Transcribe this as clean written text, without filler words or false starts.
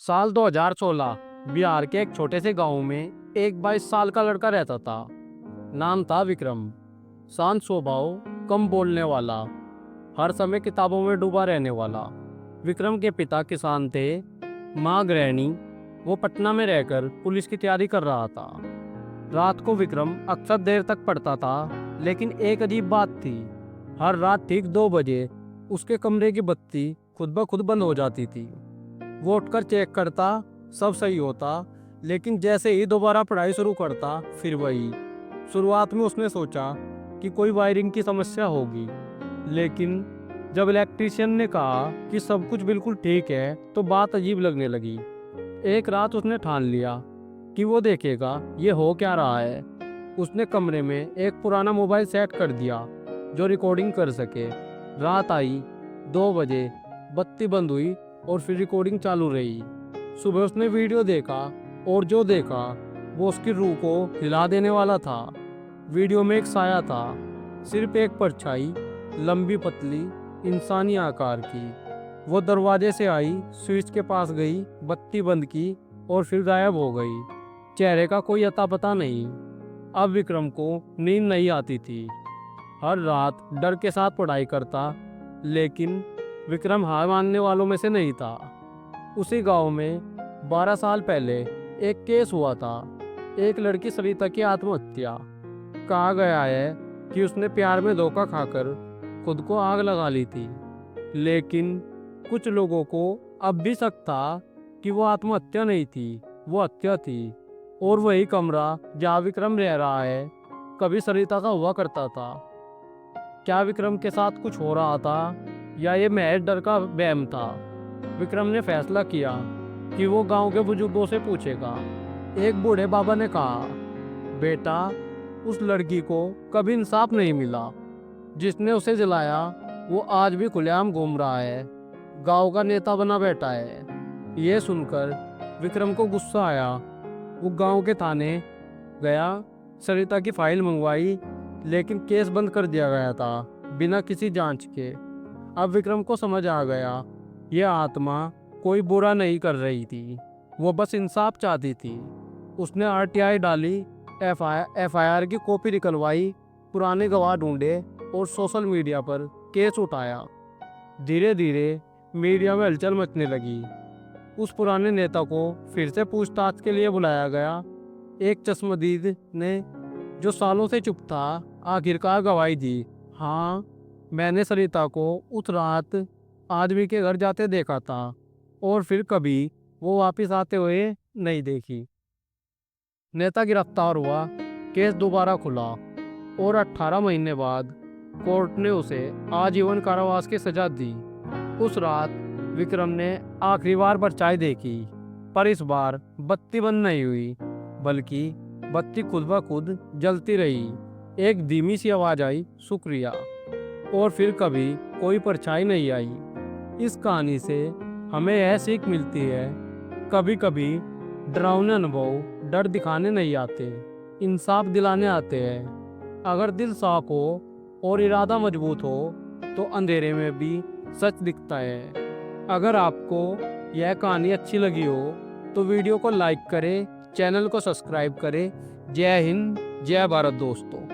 साल 2016 बिहार के एक छोटे से गांव में एक 22 साल का लड़का रहता था। नाम था विक्रम। शांत स्वभाव, कम बोलने वाला, हर समय किताबों में डूबा रहने वाला। विक्रम के पिता किसान थे, माँ गृहिणी। वो पटना में रहकर पुलिस की तैयारी कर रहा था। रात को विक्रम अक्सर देर तक पढ़ता था, लेकिन एक अजीब बात थी। हर रात ठीक 2 बजे उसके कमरे की बत्ती खुद ब खुद बंद हो जाती थी। वो उठकर चेक करता, सब सही होता, लेकिन जैसे ही दोबारा पढ़ाई शुरू करता फिर वही। शुरुआत में उसने सोचा कि कोई वायरिंग की समस्या होगी, लेकिन जब इलेक्ट्रीशियन ने कहा कि सब कुछ बिल्कुल ठीक है तो बात अजीब लगने लगी। एक रात उसने ठान लिया कि वो देखेगा ये हो क्या रहा है। उसने कमरे में एक पुराना मोबाइल सेट कर दिया जो रिकॉर्डिंग कर सके। रात आई, 2 बजे, बत्ती बंद हुई और फिर रिकॉर्डिंग चालू रही। सुबह उसने वीडियो देखा और जो देखा वो उसकी रूह को हिला देने वाला था। वीडियो में एक साया था, सिर्फ एक परछाई, लंबी पतली, इंसानी आकार की। वो दरवाजे से आई, स्विच के पास गई, बत्ती बंद की और फिर गायब हो गई। चेहरे का कोई अता पता नहीं। अब विक्रम को नींद नहीं आती थी। हर रात डर के साथ पढ़ाई करता, लेकिन विक्रम हार मानने वालों में से नहीं था। उसी गांव में 12 साल पहले एक केस हुआ था। एक लड़की सरिता की आत्महत्या। कहा गया है कि उसने प्यार में धोखा खाकर खुद को आग लगा ली थी, लेकिन कुछ लोगों को अब भी शक था कि वो आत्महत्या नहीं थी, वो हत्या थी। और वही कमरा जहाँ विक्रम रह रहा है कभी सरिता का हुआ करता था। क्या विक्रम के साथ कुछ हो रहा था या ये महज डर का वहम था? विक्रम ने फैसला किया कि वो गांव के बुजुर्गों से पूछेगा। एक बूढ़े बाबा ने कहा, बेटा, उस लड़की को कभी इंसाफ नहीं मिला। जिसने उसे जलाया वो आज भी खुलेआम घूम रहा है, गांव का नेता बना बैठा है। ये सुनकर विक्रम को गुस्सा आया। वो गांव के थाने गया, सरिता की फाइल मंगवाई, लेकिन केस बंद कर दिया गया था बिना किसी जांच के। अब विक्रम को समझ आ गया, यह आत्मा कोई बुरा नहीं कर रही थी, वो बस इंसाफ चाहती थी। उसने आरटीआई डाली, एफआईआर की कॉपी निकलवाई, पुराने गवाह ढूंढे और सोशल मीडिया पर केस उठाया। धीरे धीरे मीडिया में हलचल मचने लगी। उस पुराने नेता को फिर से पूछताछ के लिए बुलाया गया। एक चश्मदीद ने, जो सालों से चुप था, आखिरकार गवाही दी। हाँ, मैंने सरिता को उस रात आदमी के घर जाते देखा था और फिर कभी वो वापस आते हुए नहीं देखी। नेता गिरफ्तार हुआ, केस दोबारा खुला और 18 महीने बाद कोर्ट ने उसे आजीवन कारावास की सजा दी। उस रात विक्रम ने आखिरी बार परछाई देखी, पर इस बार बत्ती बंद नहीं हुई, बल्कि बत्ती खुद ब खुद जलती रही। एक धीमी सी आवाज आई, शुक्रिया, और फिर कभी कोई परछाई नहीं आई। इस कहानी से हमें यह सीख मिलती है, कभी कभी डरावने अनुभव डर दिखाने नहीं आते, इंसाफ दिलाने आते हैं। अगर दिल साफ हो और इरादा मजबूत हो तो अंधेरे में भी सच दिखता है। अगर आपको यह कहानी अच्छी लगी हो तो वीडियो को लाइक करें, चैनल को सब्सक्राइब करें। जय हिंद, जय भारत दोस्तों।